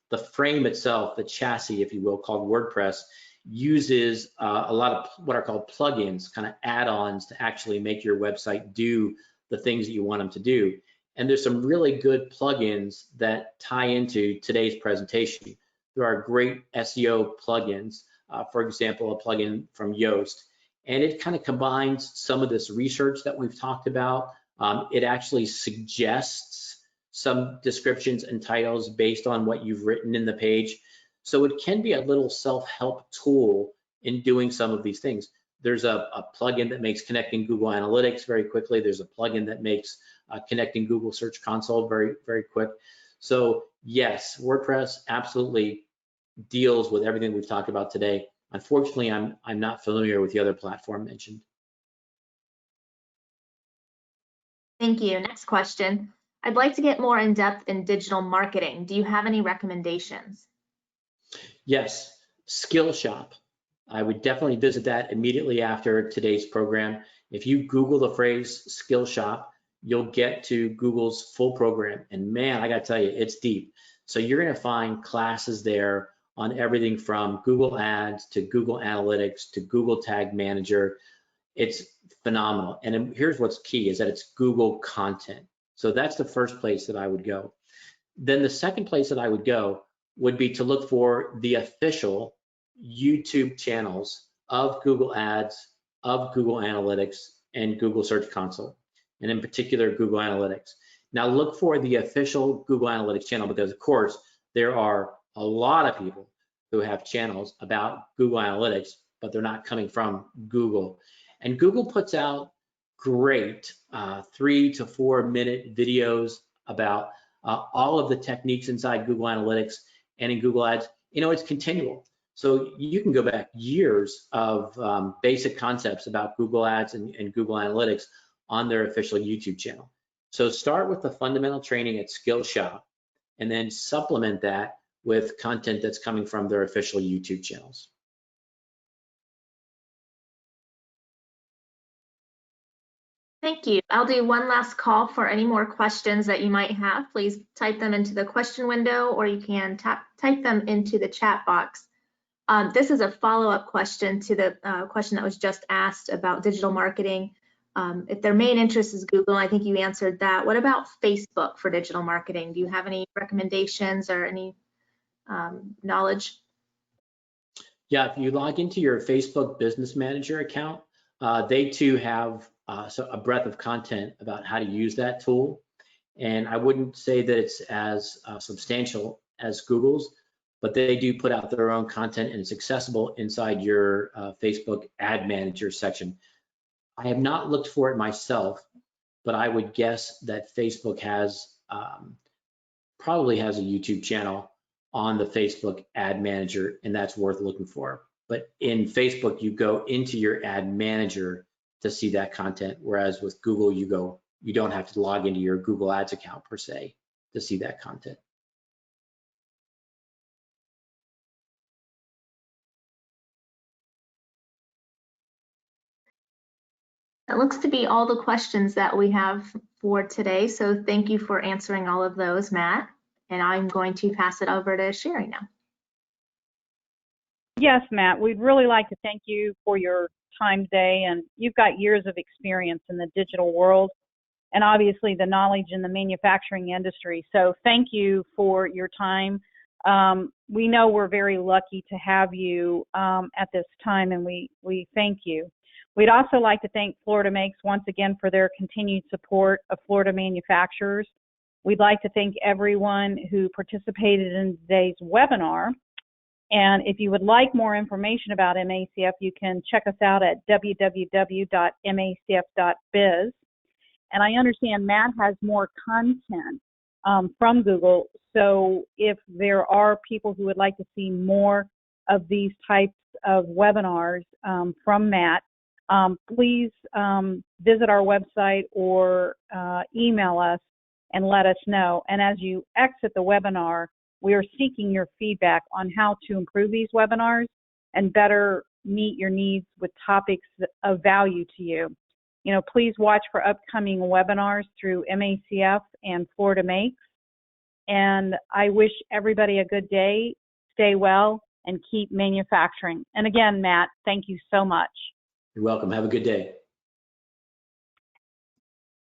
the frame itself, the chassis, if you will, called WordPress, uses a lot of what are called plugins, kind of add-ons to actually make your website do the things that you want them to do. And there's some really good plugins that tie into today's presentation. There are great SEO plugins, for example, a plugin from Yoast, and it kind of combines some of this research that we've talked about. It actually suggests some descriptions and titles based on what you've written in the page. So it can be a little self-help tool in doing some of these things. There's a plugin that makes connecting Google Analytics very quickly. There's a plugin that makes connecting Google Search Console very, very quick. So yes, WordPress absolutely deals with everything we've talked about today. Unfortunately, I'm not familiar with the other platform mentioned. Thank you. Next question. I'd like to get more in depth in digital marketing. Do you have any recommendations? Yes, Skillshop. I would definitely visit that immediately after today's program. If you Google the phrase Skillshop, you'll get to Google's full program. And man, I gotta tell you, it's deep. So you're gonna find classes there on everything from Google Ads to Google Analytics to Google Tag Manager. It's phenomenal. And here's what's key is that it's Google content. So that's the first place that I would go. Then the second place that I would go would be to look for the official YouTube channels of Google Ads, of Google Analytics, and Google Search Console, and in particular, Google Analytics. Now look for the official Google Analytics channel because, of course, there are a lot of people who have channels about Google Analytics, but they're not coming from Google. And Google puts out great 3 to 4 minute videos about all of the techniques inside Google Analytics and in Google Ads. You know, it's continual. So you can go back years of basic concepts about Google Ads and Google Analytics on their official YouTube channel. So start with the fundamental training at Skillshop and then supplement that with content that's coming from their official YouTube channels. Thank you. I'll do one last call for any more questions that you might have. Please type them into the question window or you can type them into the chat box. This is a follow-up question to the question that was just asked about digital marketing. If their main interest is Google, I think you answered that. What about Facebook for digital marketing? Do you have any recommendations or any knowledge? Yeah, if you log into your Facebook Business Manager account, they too have a breadth of content about how to use that tool. And I wouldn't say that it's as substantial as Google's, but they do put out their own content and it's accessible inside your Facebook Ad Manager section. I have not looked for it myself, but I would guess that Facebook has probably has a YouTube channel on the Facebook Ad Manager, and that's worth looking for. But in Facebook, you go into your Ad Manager to see that content, whereas with Google, you don't have to log into your Google Ads account per se to see that content. That looks to be all the questions that we have for today. So thank you for answering all of those, Matt. And I'm going to pass it over to Sherry now. Yes, Matt, we'd really like to thank you for your time today. And you've got years of experience in the digital world and obviously the knowledge in the manufacturing industry. So thank you for your time. We know we're very lucky to have you at this time, and we thank you. We'd also like to thank Florida Makes once again for their continued support of Florida manufacturers. We'd like to thank everyone who participated in today's webinar. And if you would like more information about MACF, you can check us out at www.macf.biz. And I understand Matt has more content from Google. So if there are people who would like to see more of these types of webinars from Matt, please visit our website or email us and let us know. And as you exit the webinar, we are seeking your feedback on how to improve these webinars and better meet your needs with topics of value to you. You know, please watch for upcoming webinars through MACF and Florida Makes. And I wish everybody a good day, stay well, and keep manufacturing. And again, Matt, thank you so much. You're welcome. Have a good day.